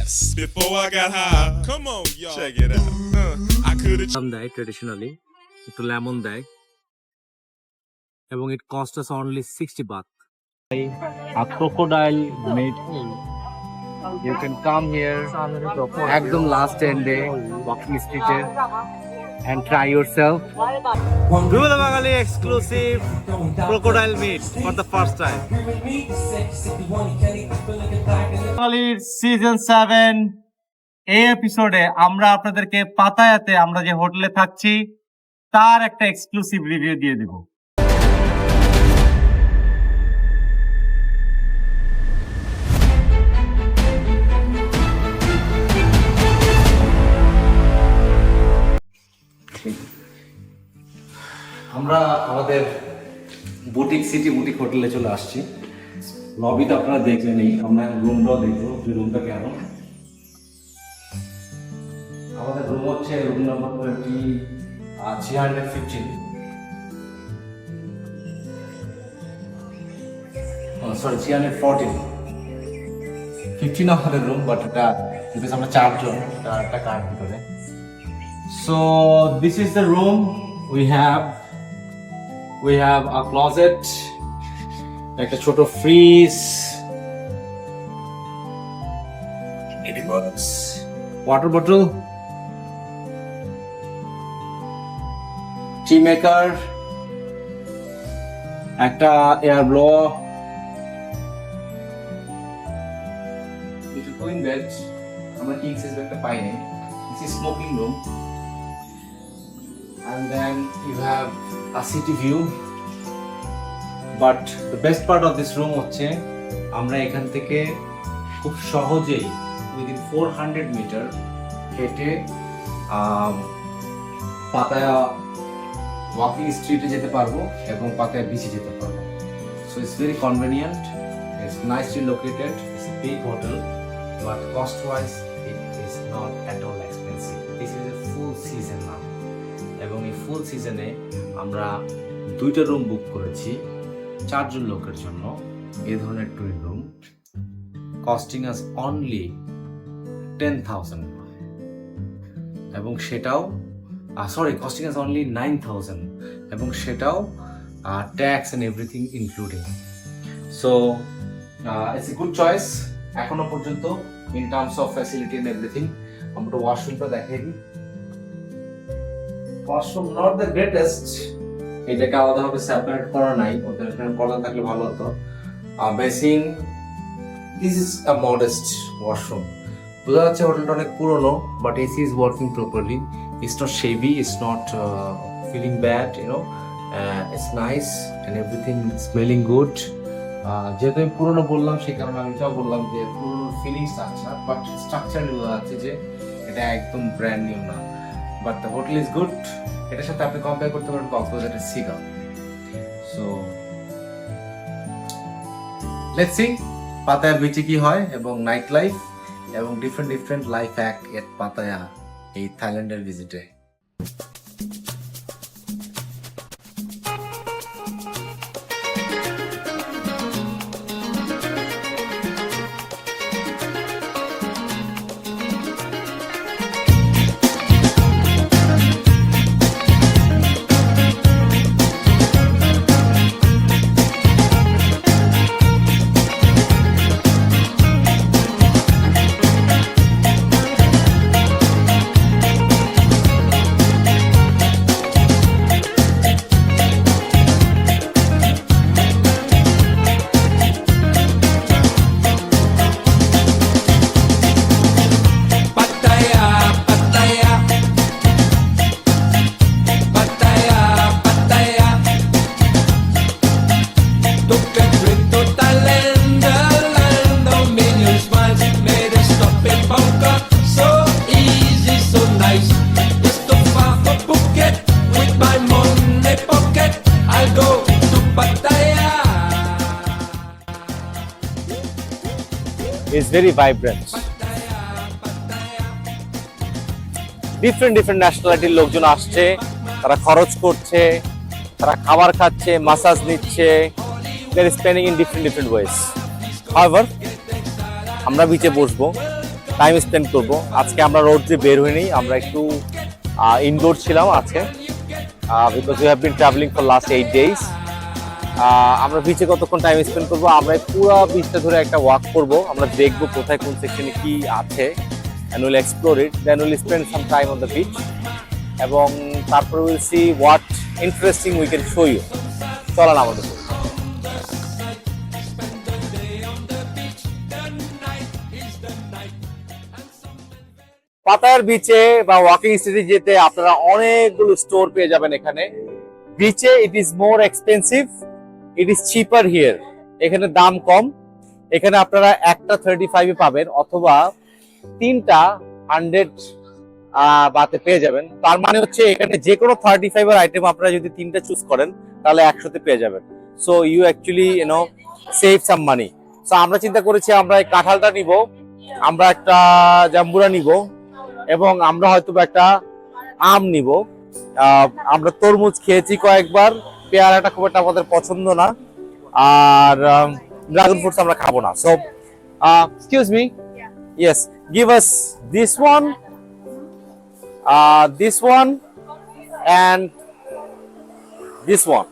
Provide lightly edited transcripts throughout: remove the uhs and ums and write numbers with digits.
Yes, before I got high. Come on, y'all. Check it out. I could have. দেয় traditionally একটু lemon দেয় এবং it cost us only 60 baht. A crocodile meat. You can come here একদম last end day walking street and try yourself. Rula Bangali exclusive crocodile meat for the first time. Bangali season 7 এই এপিসোডে আমরা আপনাদেরকে পাতায়াতে আমরা যে হোটেলে থাকছি তার একটা এক্সক্লুসিভ রিভিউ দিয়ে দেব। আমরা আমাদের বুটিক সিটি বুটিক হোটেলে চলে আসছি। লবিটা আপনারা দেখলেনই, আমরা রুমটাও দেখবো যে রুমটা কেমন। আমাদের রুম হচ্ছে রুম নাম্বার 315 সরি 314 15 আমাদের রুম, বাট এটা বিকজ আমরা 4 জন একটা কার ভিতরে। So this is the room. we have a closet, একটা ছোট fridge, water bottle, tea maker, একটা air blower, কিছু twin bed, আমরা king size একটা পাইনি। This is smoking room, and then you have a city view. But the best part of this room হচ্ছে আমরা এখান থেকে খুব সহজেই within 400 মিটার হেঁটে পাতায়া ওয়াকিং স্ট্রিটে যেতে পারবো এবং পাতায়া বিচে যেতে পারবো। So it's very convenient, it's nicely located, it's a big hotel, but cost wise it is not at all expensive. This is a full season now, এবং এই ফুল সিজনে আমরা 2টা রুম বুক করেছি 4 জন লোকের জন্য। এই ধরনের twin room costing us only 10,000, এবং সেটাও কস্টিং আস অনলি 9,000, এবং সেটাও tax and everything including. So it's a good choice এখনো পর্যন্ত in terms of facility and everything. আমরা ওয়াশরুমটা দেখাই দিই। ওয়াশরুম নট দ্য গ্রেটেস্ট, এটাকে আলাদাভাবে সেপারেট করা নাই, ওদের এখানে করা থাকলে ভালো হতো। Basin, this is a modest washroom. বোঝা যাচ্ছে হোটেলটা অনেক পুরনো, but AC is working properly. It's not shabby, it's not feeling bad, it's nice and everything smelling good. যেহেতু আমি পুরনো বললাম সেই কারণে আমি এটাও বললাম যে পুরনো ফিলিংস আছে, বাট স্ট্রাকচারলি বোঝা যাচ্ছে যে এটা একদম ব্র্যান্ড নিউ না। But the hotel is good. এটার সাথে আপনি কম্পেয়ার করতে পারেন কক্সবাজারের seagull. So let's see Pattaya বিচে কি হয়, এবং নাইট লাইফ এবং ডিফারেন্ট লাইফ হ্যাক এট পাতায়া এই থাইল্যান্ডের ভিজিটে। It's very vibrant. ডিফারেন্ট ন্যাশনালিটির লোকজন আসছে, তারা খরচ করছে, তারা খাবার খাচ্ছে, মাসাজ নিচ্ছে, they are spending in different ways. However, আমরা বিচে বসবো, টাইম স্পেন্ড করব। আজকে আমরা রোড দিয়ে বের হইনি, আমরা একটু ইনডোর ছিলাম আজকে, because we have been travelling for last 8 days। আমরা বিচে কতক্ষণ টাইম স্পেন্ড করবো, আমরা পুরো বিচটা ধরে একটা ওয়াক করব, আমরা দেখবো কোথায় কোন সেকশনে কি আছে, and we'll explore it, then we'll spend some time on the beach, এবং তারপর we'll see what interesting we can show you। চলেন আমাদের পাতায়ার বিচে বা ওয়াকিং স্ট্রিটে যেতে আপনারা অনেকগুলো স্টোর পেয়ে যাবেন। এখানে বিচে it is more expensive, it is cheaper here. এখানে দাম কম, এখানে আপনারা একটা 35 পাবেন অথবা তিনটা 100 বাতে পেয়ে যাবেন। তার মানে হচ্ছে এখানে যে কোনো 35 এর আইটেম আপনারা যদি তিনটা চুজ করেন তাহলে 100তে পেয়ে যাবেন। So you actually save some money. So আমরা চিন্তা করেছি আমরা এই কাঁঠালটা নিব, আমরা একটা জাম্বুরা নিব, এবং আমরা হয়তো একটা আম নিব। আমরা তরমুজ খেয়েছি কয়েকবার, পেয়ারাটা খুব একটা আমাদের পছন্দ না, আর ড্রাগন ফ্রুটস আমরা খাবো না। So excuse me, yes, give us this one, this one and this one।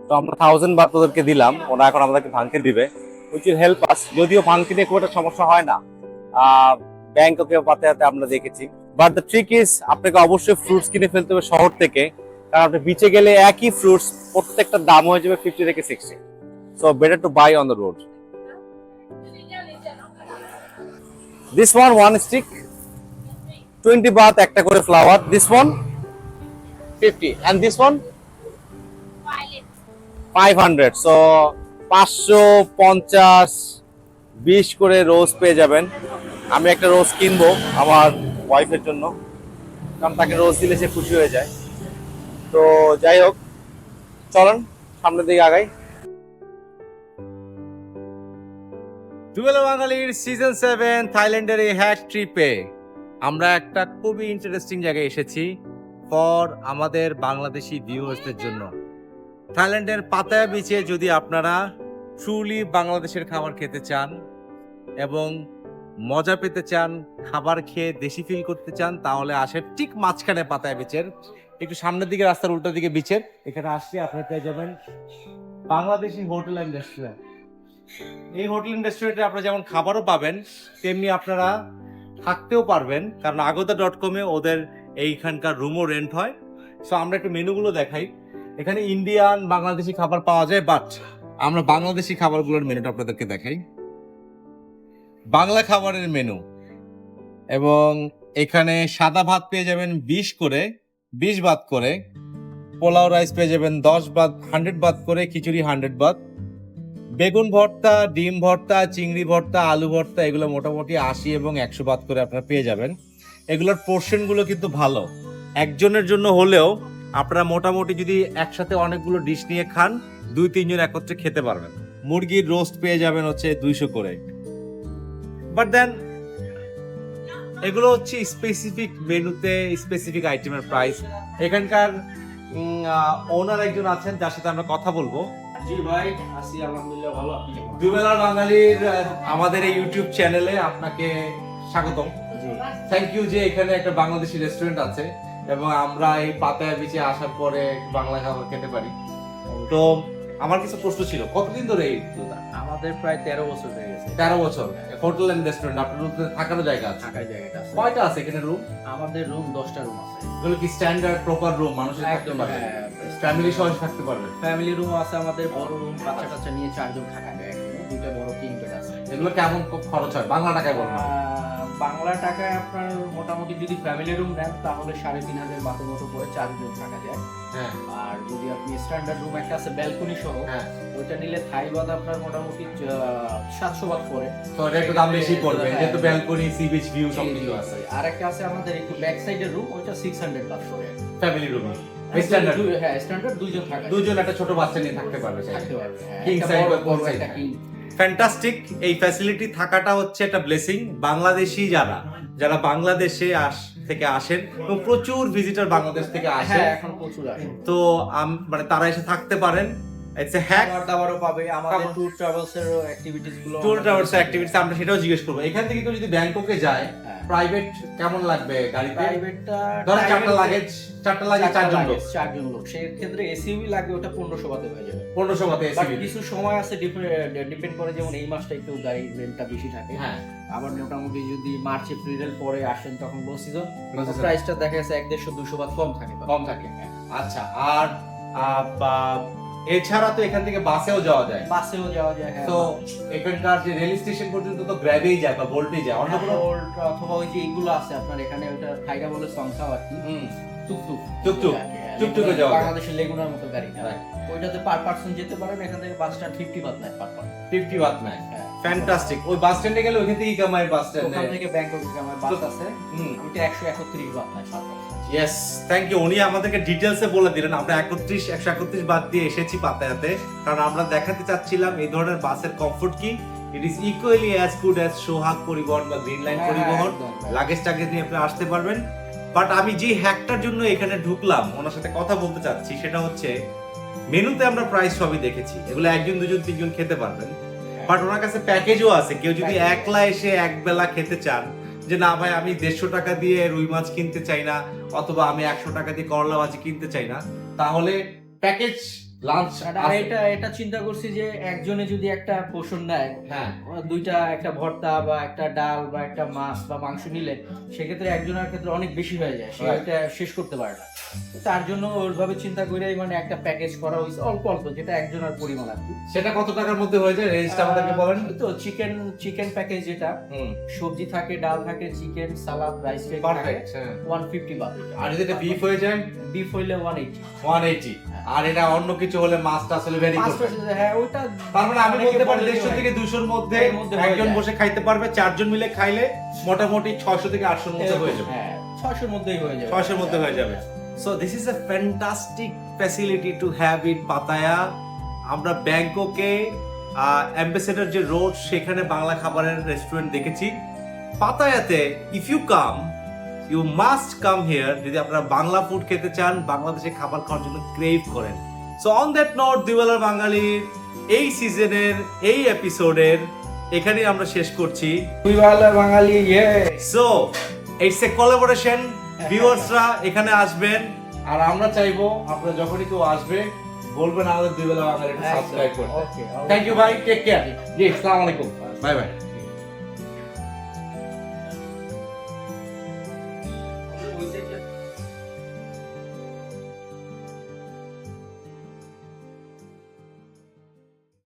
তো আমরা 1000 বাত ওদেরকে দিলাম, ওরা এখন আমাদেরকে ভাঙকে দিবে, which will help us। যদিও ভাঙকে নিয়ে খুব একটা সমস্যা হয় না ব্যাংককে পাতায়াতে আমরা দেখেছি, বাট দ্য ট্রিক ইজ আপনাকে অবশ্যই ফ্রুটস কিনে ফেলতে হবে শহর থেকে, কারণ আপনি বিচে গেলে একই ফ্রুটস প্রত্যেকটা দাম হয়ে যাবে 50 থেকে 60। So better to buy on the road. This one stick 20 baht, একটা করে flower. This one 50 and this one 500। So 550 20 করে রোজ পেয়ে যাবেন। আমি একটা রোজ কিনবো আমার ওয়াইফের জন্য, কারণ তাকে রোজ দিলে সে খুশি হয়ে যায়। তো যাই হোক, চলেন সামনের দিকে আগাই। ডুয়েল বাঙালির সিজন 7 থাইল্যান্ডের এই হ্যাশ ট্রিপে আমরা একটা খুবই ইন্টারেস্টিং জায়গায় এসেছি ফর আমাদের বাংলাদেশি ভিউয়ার্সদের জন্য। থাইল্যান্ডের পাতায়া বিচে যদি আপনারা ট্রুলি বাংলাদেশের খাবার খেতে চান এবং মজা পেতে চান, খাবার খেয়ে দেশি ফিল করতে চান, তাহলে আসেন ঠিক মাঝখানে পাতায়া বিচের একটু সামনের দিকে, রাস্তার উল্টো দিকে বিচের। এখানে আসলে আপনারা পেয়ে যাবেন বাংলাদেশি হোটেল অ্যান্ড রেস্টুরেন্ট। এই হোটেল অ্যান্ড রেস্টুরেন্টে আপনারা যেমন খাবারও পাবেন, তেমনি আপনারা থাকতেও পারবেন, কারণ agoda.com এ ওদের এইখানকার রুমও রেন্ট হয়। সো আমরা একটু মেনুগুলো দেখাই। এখানে ইন্ডিয়ান, বাংলাদেশি খাবার পাওয়া যায়, বাট আমরা বাংলাদেশি খাবারগুলোর মেনুটা আপনাদেরকে দেখাই। বাংলা খাবারের মেনু, এবং এখানে সাদা ভাত পেয়ে যাবেন 20 বাত করে, পোলাও রাইস পেয়ে যাবেন 10 বাত 100 বাত করে, খিচুড়ি 100 বাত, বেগুন ভর্তা, ডিম ভর্তা, চিংড়ি ভর্তা, আলু ভর্তা, এগুলো মোটামুটি 80 এবং 100 বাত করে আপনারা পেয়ে যাবেন। এগুলোর পোর্শনগুলো কিন্তু ভালো, একজনের জন্য হলেও আপনারা মোটামুটি যদি একসাথে অনেকগুলো ডিশ নিয়ে খান, 2-3 জন একত্রে খেতে পারবেন। মুরগির রোস্ট পেয়ে যাবেন হচ্ছে 200 করে। বাট দেন এগুলো হচ্ছে স্পেসিফিক মেনুতে স্পেসিফিক আইটেমের প্রাইস। এখানকার ওনার একজন আছেন যার সাথে আমরা কথা বলবো। জি ভাই, আছি আলহামদুলিল্লাহ ভালো। আপনি কেমন? দুবেলার বাঙালির আমাদের এই ইউটিউব চ্যানেলে আপনাকে স্বাগতম। থ্যাংক ইউ যে এখানে একটা বাংলাদেশি রেস্টুরেন্ট আছে এবং আমরা এই পাতায়া বিচে আসার পরে বাংলা খাবার খেতে পারি। তো আমার কিছু প্রশ্ন ছিল, কতদিন ধরে এই আমাদের প্রায় 13 বছর হয়ে গেছে। 13 বছর হোটেল এন্ড রেস্টুরেন্ট, আপনার থাকারও জায়গা আছে? থাকার জায়গাটা আছে। কয়টা আছে এখানে রুম? আমাদের রুম 10টা রুম আছে। এগুলো কি স্ট্যান্ডার্ড প্রপার রুম, মানুষের থাকতে পারবে, ফ্যামিলি সহ থাকতে পারবে? ফ্যামিলি রুম আছে আমাদের, বড় রুম, বাচ্চা কাচ্চা নিয়ে 4 জন থাকা যায় এখানে। 2টা বড়, 3 বেড আছে। এগুলো কেমন খরচ হয় বাংলা টাকায় বলুন? বাংলা টাকায় আপনার মোটামুটি যদি ফ্যামিলি রুম নেন তাহলে 3500 বাতের মতো করে 4 জন থাকা যায়। হ্যাঁ। আর যদি আপনি স্ট্যান্ডার্ড রুম একটা আছে ব্যালকনি সহ, হ্যাঁ, ওইটা নিলে থাই বাদ আপনার মোটামুটি 700 বাত পড়ে। তো এটা একটু দাম বেশি পড়বে, যেহেতু ব্যালকনি, সি বিচ ভিউ সবকিছু আছে। আর একটা আছে আমাদের একটু ব্যাক সাইডের রুম, ওইটা 600 বাত পড়ে। ফ্যামিলি রুম স্ট্যান্ডার্ড, হ্যাঁ স্ট্যান্ডার্ড 2 জন থাকা যায়। 2 জন একটা ছোট বাচ্চা নিয়ে থাকতে পারবে, থাকতে পারবে। হ্যাঁ, কিং একটা সাইজ বা বড় কোন একটা সাইজ? কিং। ফ্যান্টাস্টিক। এই ফ্যাসিলিটি থাকাটা হচ্ছে একটা ব্লেসিং। বাংলাদেশি যারা বাংলাদেশে থেকে আসেন, এবং প্রচুর ভিজিটর বাংলাদেশ থেকে আসে, হ্যাঁ এখন প্রচুর আসে। তো মানে তারা এসে থাকতে পারেন ইটস এ হ্যাক। খাবার দাবারও পাবে, আমাদের খাবার- ট্যুর ট্রাভেলস এর অ্যাক্টিভিটিস গুলো, ট্যুর ট্রাভেলস অ্যাক্টিভিটিস আমরা সেটাও জিজ্ঞেস করবো। এখান থেকে কেউ যদি ব্যাংককে যায় হ্যাঁ। প্রাইভেট কেমন লাগবে গাড়িতে? প্রাইভেটটা ধরেন চারটা লাগেজ চারজন লোক, চারজন লোক, সেই ক্ষেত্রে এসইউভি লাগবে, ওটা 1500 বাতে হয়ে যাবে। 1500 মতো বাট এসি। কিছু সময় আছে ডিপেন্ড করে, যেমন এই মাসটা একটু গাড়ির রেন্টটা বেশি থাকে। হ্যাঁ, আবার মোটামুটি যদি মার্চ এপ্রিলের পরে আসেন তখন লো সিজন, Low season। প্রাইসটা দেখা যাচ্ছে 150-200 বাত কম থাকে। কম থাকে। আচ্ছা, আর এছাড়া তো এখান থেকে বাসেও যাওয়া যায়। বাসেও যাওয়া যায়। হ্যাঁ, তো এখানকার যে রেল স্টেশন পর্যন্ত তো গ্র্যাবেই যায় বা বোল্টেই যায়, অন্য কোনো Bolt অথবা ওই যে এইগুলো আছে আপনার এখানে, ওটা খাইরা বলে সংখ্যা আর কি, টুকটুক টুকটুক, হ্যাঁ, টুকটুকে যাওয়া যায়। বাংলাদেশের লেগুনার মতো গাড়িটা, Right. ওইটাতে পার পার্সন যেতে পারেন। এখান থেকে বাস স্ট্যান্ড 50 বাত নেয় পার পার্সন। 50 ওয়াট ম্যান, হ্যাঁ, ফ্যান্টাস্টিক। ওই বাস স্ট্যান্ডে গেলে ওখান থেকেই কামাই বাস ওখান স্ট্যান্ডে। থেকে ব্যাংকক আমার বাস আছে, হুম, ওইটা 131 বাত নেয় per person. Yes, thank you. উনি আমাদেরকে ডিটেলসে বলে দিলেন। আমরা 131 বাদ দিয়ে এসেছি পাতায়াতে, কারণ আমরা দেখাতে চাচ্ছিলাম এই ধরনের বাসের কমফোর্ট কি। It is equally as good as Sohag Paribahan বা গ্রিন লাইন হ্যাঁ, পরিবহন। একদম। লাগেজ টাগেজ নিয়ে আপনি আসতে পারবেন। বাট আমি যে হ্যাকটার জন্য এখানে ঢুকলাম, ওনার সাথে কথা বলতে চাচ্ছি, সেটা হচ্ছে মেনুতে আমরা প্রাইস সবই দেখেছি, এগুলো একজন দুজন তিনজন খেতে পারবেন। বাট ওনার কাছে প্যাকেজও আছে। কেউ যদি Package। একলা এসে এক বেলা খেতে চান, যে না ভাই আমি 150 টাকা দিয়ে রুই মাছ কিনতে চাই না, অথবা আমি 100 টাকা দিয়ে করলা ভাজি কিনতে চাই না, তাহলে প্যাকেজ লাঞ্চ। আর এটা চিন্তা করছি যে একজনে যদি একটা পোষণ নেয়, হ্যাঁ, দুইটা একটা ভর্তা বা একটা ডাল বা একটা মাছ বা মাংস নিলে সেক্ষেত্রে একজনের ক্ষেত্রে অনেক বেশি হয়ে যায়, সে Right. এটা শেষ করতে পারে না। তো তার জন্য ওইভাবে চিন্তা করে মানে একটা প্যাকেজ করা হয়েছে অল্প অল্প, যেটা একজনের পরিমাণ আর কি। সেটা কত টাকার মধ্যে হয়ে যায় রেঞ্জটা আমাদেরকে বলেন। তো চিকেন প্যাকেজ, যেটা হুম, সবজি থাকে, ডাল থাকে, চিকেন, সালাদ, রাইস থাকে, পারফেক্ট। 150 বাত। আর যদি এটা বিফ হয়ে যায় বিফ হইলে 180। 180। আর এটা অন্য কিছু হলে মাছটা আসলে ভেরি পাঁচটা, হ্যাঁ ওইটা তার মানে আমি অনেকে বলতে পারি বলে 150 থেকে 200 এর মধ্যে এর মধ্যে হয়ে একজন যায়। বসে খাইতে পারবে। চারজন মিলে খাইলে মোটামুটি 600 থেকে 800 এর মধ্যে হয়ে যাবে। হ্যাঁ 600 এর মধ্যেই হয়ে যাবে। 600 এর মধ্যে হয়ে যাবে। So this is a fantastic facility to have in Pattaya. আমরা ব্যাংককে অ্যাম্বাসেডর যে রোড, সেখানে বাংলা খাবারের রেস্টুরেন্ট দেখেছি। পাতায়াতে if you come, you must come here যদি আপনারা বাংলা ফুড খেতে চান, বাংলাদেশে খাবার খাওয়ার জন্য ক্রেভ করেন। সো অন দ্যাট নোট, দুবেলার বাঙালির এই সিজনের এই এপিসোডের এখানেই আমরা শেষ করছি। দুই বেলা বাঙালি, সো ইটস এ কোলাবোরেশন। ভিউয়ার্সরা এখানে আসবেন, আর আমরা চাইবো আপনারা যখনই কেউ আসবে বলবেন আমাদের দুই বেলা বাঙালি সাবস্ক্রাইব করতে। ওকে, থ্যাংক ইউ ভাই, টেক কেয়ার। জি, আসসালামু আলাইকুম, বাই বাই।